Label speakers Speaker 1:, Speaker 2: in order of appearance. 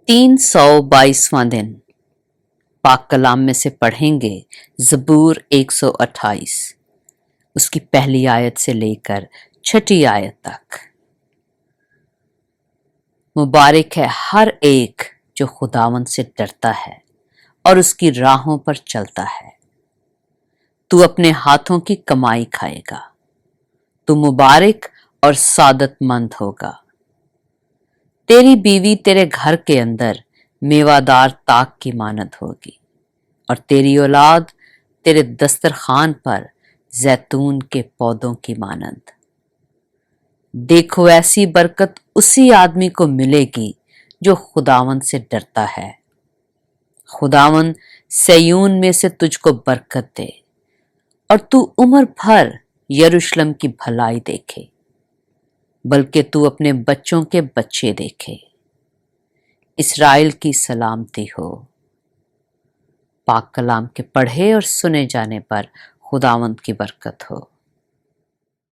Speaker 1: 322वां दिन पाक कलाम में से पढ़ेंगे ज़बूर 128 उसकी पहली आयत से लेकर छठी आयत तक। मुबारक है हर एक जो खुदावंद से डरता है और उसकी राहों पर चलता है। तू अपने हाथों की कमाई खाएगा, तू मुबारक और सादतमंद होगा। तेरी बीवी तेरे घर के अंदर मेवादार ताक की मानद होगी और तेरी औलाद तेरे दस्तरखान पर जैतून के पौधों की मानद। देखो ऐसी बरकत उसी आदमी को मिलेगी जो खुदावंद से डरता है। खुदावंद सयून में से तुझको बरकत दे और तू उम्र भर यरूशलेम की भलाई देखे, बल्कि तू अपने बच्चों के बच्चे देखे। इस्राएल की सलामती हो। पाक कलाम के पढ़े और सुने जाने पर खुदावंद की बरकत हो।